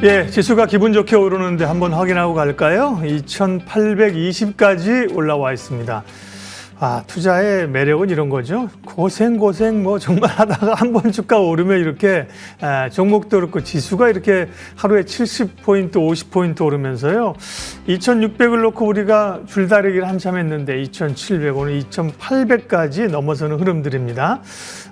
예, 지수가 기분 좋게 오르는데 한번 확인하고 갈까요? 2820까지 올라와 있습니다. 아, 투자의 매력은 이런 거죠. 고생 뭐 정말 하다가 한번 주가 오르면 이렇게 종목도 그렇고 지수가 이렇게 하루에 70포인트, 50포인트 오르면서요. 2600을 놓고 우리가 줄다리기를 한참 했는데 2700, 오늘 2800까지 넘어서는 흐름들입니다.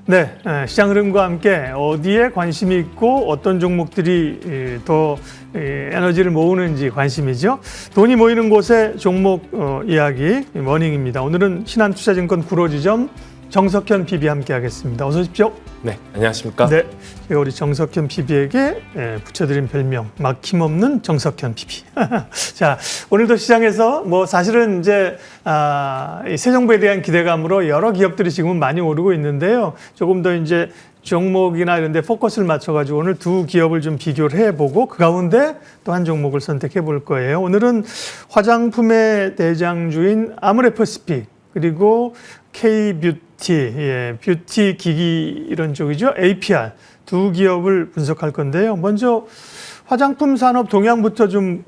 네, 시장 흐름과 함께 어디에 관심이 있고 어떤 종목들이 더 에너지를 모으는지 관심이죠. 돈이 모이는 곳의 종목 이야기 머닝입니다. 오늘은 신한투자증권 구로지점 정석현 PB 함께 하겠습니다. 어서 오십시오. 네, 안녕하십니까? 네, 제가 우리 정석현 PB에게 붙여드린 별명 막힘없는 정석현 PB. 자, 오늘도 시장에서 뭐 사실은 이제 이 새 정부에 대한 기대감으로 여러 기업들이 지금은 많이 오르고 있는데요. 조금 더 이제 종목이나 이런 데 포커스를 맞춰가지고 오늘 두 기업을 좀 비교를 해보고 그 가운데 또 한 종목을 선택해 볼 거예요. 오늘은 화장품의 대장주인 아모레퍼시픽 그리고 K-뷰티, 뷰티 기기 이런 쪽이죠. APR 두 기업을 분석할 건데요. 먼저 화장품 산업 동향부터 좀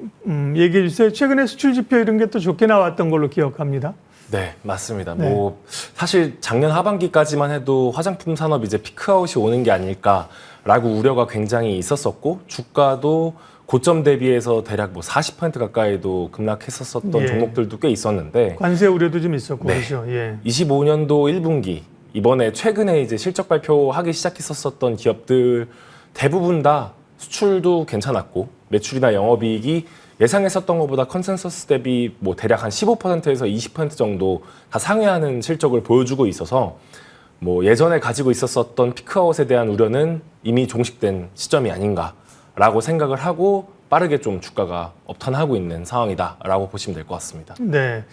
얘기해 주세요. 최근에 수출 지표 이런 게 또 좋게 나왔던 걸로 기억합니다. 네, 맞습니다. 네. 뭐 사실 작년 하반기까지만 해도 화장품 산업 이제 피크아웃이 오는 게 아닐까라고 우려가 굉장히 있었었고 주가도 고점 대비해서 대략 뭐 40% 가까이도 급락했었던 예. 종목들도 꽤 있었는데 관세 우려도 좀 있었고 네. 그렇죠. 예. 25년도 1분기 이번에 최근에 이제 실적 발표하기 시작했었던 기업들 대부분 다 수출도 괜찮았고 매출이나 영업이익이 예상했었던 것보다 컨센서스 대비 뭐 대략 한 15%에서 20% 정도 다 상회하는 실적을 보여주고 있어서 뭐 예전에 가지고 있었던 피크아웃에 대한 우려는 이미 종식된 시점이 아닌가라고 생각을 하고 빠르게 좀 주가가 업턴하고 있는 상황이다라고 보시면 될 것 같습니다. 네.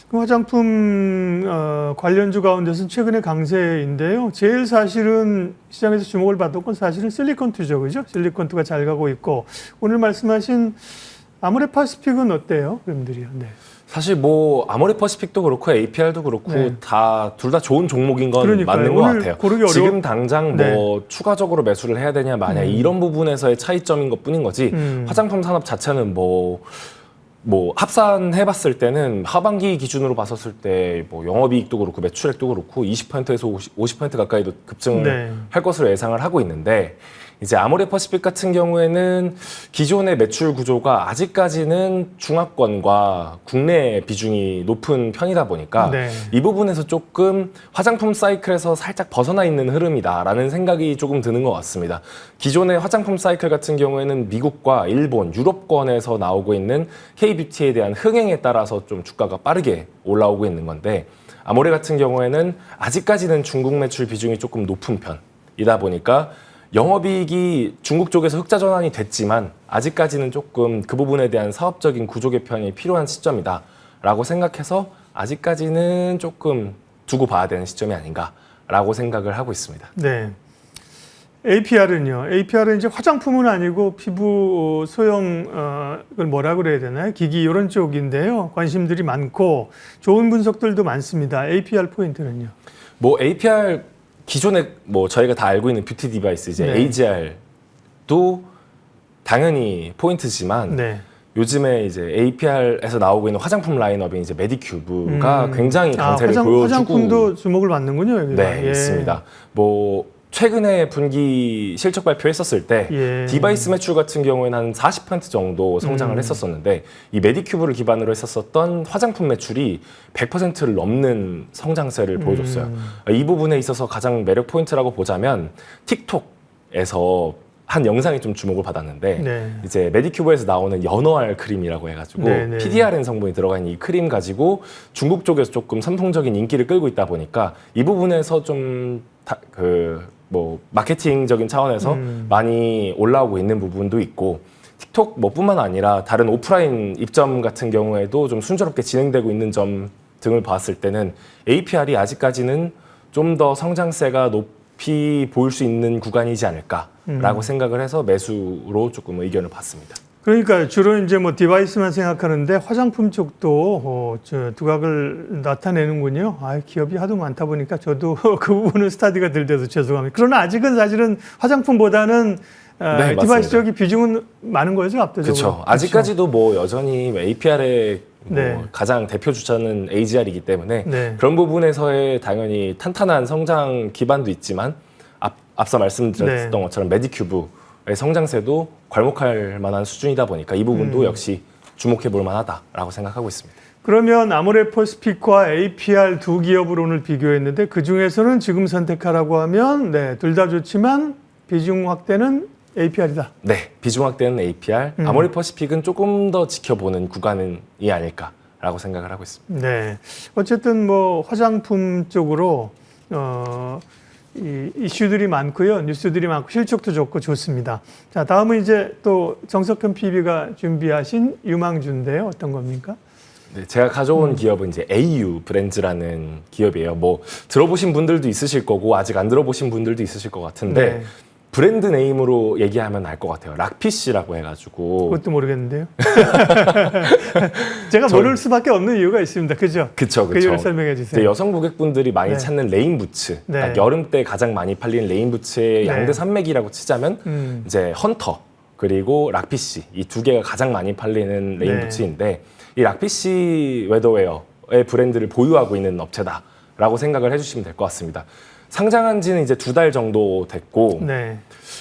그럼 화장품 관련주 가운데서는 최근에 강세인데요. 제일 사실은 시장에서 주목을 받던 건 사실은 실리콘투죠, 그죠? 실리콘투가 잘 가고 있고 오늘 말씀하신 아모레퍼시픽은 어때요, 그림들이요? 네. 사실 뭐 아모레퍼시픽도 그렇고 APR도 그렇고 네. 둘 다 좋은 종목인 건 그러니까요. 맞는 것 오늘 같아요. 고르기 지금 당장 네. 뭐 추가적으로 매수를 해야 되냐 마냐 이런 부분에서의 차이점인 것뿐인 거지 화장품 산업 자체는 뭐 합산해봤을 때는 하반기 기준으로 봤었을 때 뭐 영업이익도 그렇고 매출액도 그렇고 20%에서 50% 가까이도 급증할 네. 것으로 예상을 하고 있는데 이제 아모레퍼시픽 같은 경우에는 기존의 매출 구조가 아직까지는 중화권과 국내 비중이 높은 편이다 보니까 네. 이 부분에서 조금 화장품 사이클에서 살짝 벗어나 있는 흐름이다라는 생각이 조금 드는 것 같습니다. 기존의 화장품 사이클 같은 경우에는 미국과 일본, 유럽권에서 나오고 있는 K-뷰티에 대한 흥행에 따라서 좀 주가가 빠르게 올라오고 있는 건데 아모레 같은 경우에는 아직까지는 중국 매출 비중이 조금 높은 편이다 보니까 영업이익이 중국 쪽에서 흑자 전환이 됐지만 아직까지는 조금 그 부분에 대한 사업적인 구조 개편이 필요한 시점이다라고 생각해서 아직까지는 조금 두고 봐야 되는 시점이 아닌가라고 생각을 하고 있습니다. 네. APR은요. APR은 이제 화장품은 아니고 피부 소형 그걸 뭐라 그래야 되나요? 기기 이런 쪽인데요. 관심들이 많고 좋은 분석들도 많습니다. APR 포인트는요. 뭐 APR 기존에 뭐 저희가 다 알고 있는 뷰티 디바이스 이제 네. AGR도 당연히 포인트지만 네. 요즘에 이제 APR에서 나오고 있는 화장품 라인업인 이제 메디큐브가 굉장히 강세를 보여주고 화장품도 주목을 받는군요. 여기가. 네, 있습니다. 뭐 최근에 분기 실적 발표했었을 때 예. 디바이스 매출 같은 경우에는 한 40% 정도 성장을 했었었는데 이 메디큐브를 기반으로 했었던 화장품 매출이 100%를 넘는 성장세를 보여줬어요. 이 부분에 있어서 가장 매력 포인트라고 보자면 틱톡에서 한 영상이 좀 주목을 받았는데 네. 이제 메디큐브에서 나오는 연어알 크림이라고 해가지고 네. PDRN 성분이 들어가 있는 이 크림 가지고 중국 쪽에서 조금 선풍적인 인기를 끌고 있다 보니까 이 부분에서 좀 마케팅적인 차원에서 많이 올라오고 있는 부분도 있고 틱톡 뿐만 아니라 다른 오프라인 입점 같은 경우에도 좀 순조롭게 진행되고 있는 점 등을 봤을 때는 APR이 아직까지는 좀 더 성장세가 높이 보일 수 있는 구간이지 않을까라고 생각을 해서 매수로 조금 의견을 받습니다. 그러니까 주로 이제 뭐 디바이스만 생각하는데 화장품 쪽도 두각을 나타내는군요. 아, 기업이 하도 많다 보니까 저도 그 부분은 스타디가 들 때도 죄송합니다. 그러나 아직은 사실은 화장품보다는 네, 디바이스 맞습니다. 쪽이 비중은 많은 거죠, 압도적으로. 그렇죠. 아직까지도 뭐 여전히 APR의 네. 가장 대표 주자는 AGR이기 때문에 네. 그런 부분에서의 당연히 탄탄한 성장 기반도 있지만 앞서 말씀드렸던 네. 것처럼 메디큐브의 성장세도 괄목할 만한 수준이다 보니까 이 부분도 역시 주목해 볼 만하다라고 생각하고 있습니다. 그러면 아모레퍼시픽과 APR 두 기업을 오늘 비교했는데 그 중에서는 지금 선택하라고 하면 네, 둘 다 좋지만 비중 확대는 APR이다. 네, 비중 확대는 APR, 아모레퍼시픽은 조금 더 지켜보는 구간이 아닐까라고 생각을 하고 있습니다. 네. 어쨌든 뭐 화장품 쪽으로 이 이슈들이 많고요. 뉴스들이 많고 실적도 좋고 좋습니다. 자, 다음은 이제 또 정석현 PB가 준비하신 유망주인데요. 어떤 겁니까? 네, 제가 가져온 기업은 이제 AU 브랜드라는 기업이에요. 뭐 들어보신 분들도 있으실 거고 아직 안 들어보신 분들도 있으실 것 같은데 네. 브랜드 네임으로 얘기하면 알 것 같아요. 락피쉬라고 해가지고. 그것도 모르겠는데요. 제가 모를 수밖에 없는 이유가 있습니다. 그죠? 그쵸. 그 이유를 설명해 주세요. 이제 여성 고객분들이 많이 네. 찾는 레인부츠. 네. 그러니까 여름 때 가장 많이 팔리는 레인부츠의 네. 양대 산맥이라고 치자면 이제 헌터 그리고 락피쉬 이 두 개가 가장 많이 팔리는 레인부츠인데 이 락피쉬 웨더웨어의 브랜드를 보유하고 있는 업체다라고 생각을 해주시면 될 것 같습니다. 상장한 지는 이제 2달 정도 됐고 네.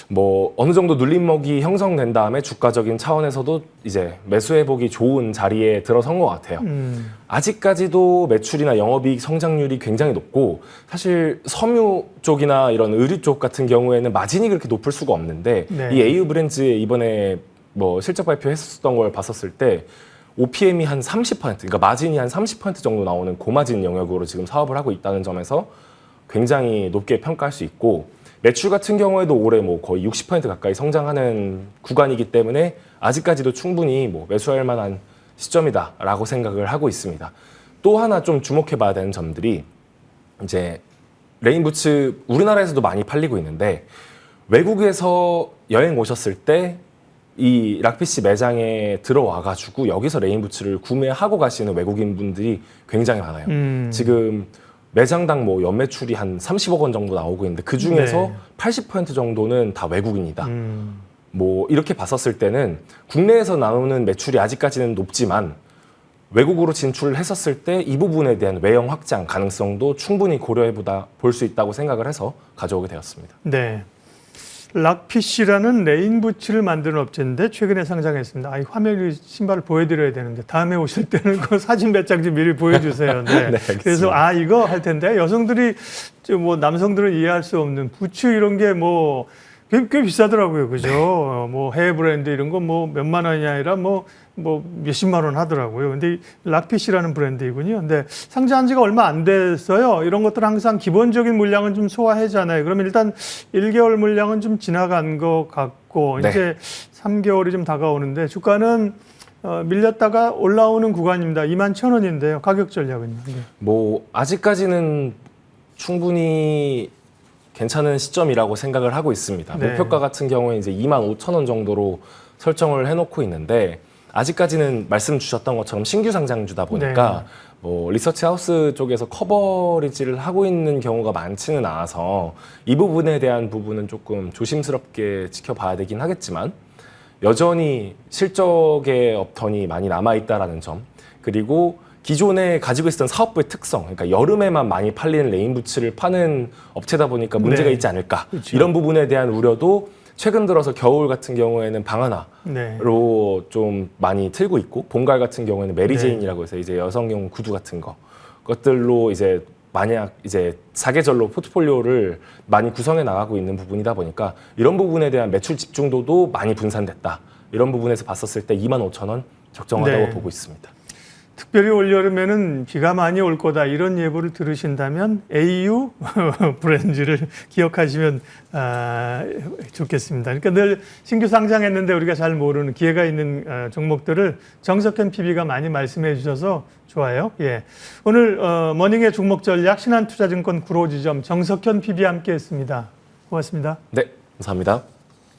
뭐 어느 정도 눌림목이 형성된 다음에 주가적인 차원에서도 이제 매수해보기 좋은 자리에 들어선 것 같아요. 아직까지도 매출이나 영업이익 성장률이 굉장히 높고 사실 섬유 쪽이나 이런 의류 쪽 같은 경우에는 마진이 그렇게 높을 수가 없는데 네. 이 AU 브랜드 이번에 뭐 실적 발표했었던 걸 봤었을 때 OPM이 한 30%, 그러니까 마진이 한 30% 정도 나오는 고마진 영역으로 지금 사업을 하고 있다는 점에서 굉장히 높게 평가할 수 있고 매출 같은 경우에도 올해 뭐 거의 60% 가까이 성장하는 구간이기 때문에 아직까지도 충분히 뭐 매수할 만한 시점이다라고 생각을 하고 있습니다. 또 하나 좀 주목해 봐야 되는 점들이 이제 레인부츠 우리나라에서도 많이 팔리고 있는데 외국에서 여행 오셨을 때 이 락피쉬 매장에 들어와가지고 여기서 레인부츠를 구매하고 가시는 외국인 분들이 굉장히 많아요. 지금 매장당 뭐 연매출이 한 30억 원 정도 나오고 있는데 그 중에서 네. 80% 정도는 다 외국인이다. 뭐 이렇게 봤었을 때는 국내에서 나오는 매출이 아직까지는 높지만 외국으로 진출을 했었을 때 이 부분에 대한 외형 확장 가능성도 충분히 고려해 볼 수 있다고 생각을 해서 가져오게 되었습니다. 네. 락피쉬라는 레인부츠를 만드는 업체인데 최근에 상장했습니다. 이 화면이 신발을 보여드려야 되는데 다음에 오실 때는 그 사진 몇 장 좀 미리 보여주세요. 네. 네, 그래서 이거 할 텐데 여성들이 뭐 남성들은 이해할 수 없는 부츠 이런 게 뭐 꽤 비싸더라고요, 그죠? 뭐 해외 브랜드 이런 거 뭐 몇만 원이 아니라 뭐 몇십만 원 하더라고요. 근데 락피쉬라는 브랜드이군요. 근데 상장한 지가 얼마 안 됐어요. 이런 것들 항상 기본적인 물량은 좀 소화하잖아요. 그러면 일단 1개월 물량은 좀 지나간 것 같고 네. 이제 3개월이 좀 다가오는데 주가는 밀렸다가 올라오는 구간입니다. 21,000원인데요. 가격 전략은요. 네. 뭐 아직까지는 충분히 괜찮은 시점이라고 생각을 하고 있습니다. 네. 목표가 같은 경우에 이제 25,000원 정도로 설정을 해놓고 있는데 아직까지는 말씀 주셨던 것처럼 신규 상장주다 보니까 뭐 리서치 하우스 쪽에서 커버리지를 하고 있는 경우가 많지는 않아서 이 부분에 대한 부분은 조금 조심스럽게 지켜봐야 되긴 하겠지만 여전히 실적의 업턴이 많이 남아있다라는 점 그리고 기존에 가지고 있었던 사업부의 특성, 그러니까 여름에만 많이 팔리는 레인부츠를 파는 업체다 보니까 문제가 네. 있지 않을까 그렇죠. 이런 부분에 대한 우려도 최근 들어서 겨울 같은 경우에는 방하나로 네. 좀 많이 틀고 있고 봄갈 같은 경우에는 메리제인이라고 해서 이제 여성용 구두 같은 것들로 이제 만약 이제 사계절로 포트폴리오를 많이 구성해 나가고 있는 부분이다 보니까 이런 부분에 대한 매출 집중도도 많이 분산됐다. 이런 부분에서 봤었을 때 25,000원 적정하다고 네. 보고 있습니다. 특별히 올여름에는 비가 많이 올 거다 이런 예보를 들으신다면 AU 브랜드를 기억하시면 좋겠습니다. 그러니까 늘 신규 상장했는데 우리가 잘 모르는 기회가 있는 종목들을 정석현 PB가 많이 말씀해 주셔서 좋아요. 예. 오늘 머닝의 종목 전략 신한투자증권 구로지점 정석현 PB와 함께했습니다. 고맙습니다. 네, 감사합니다.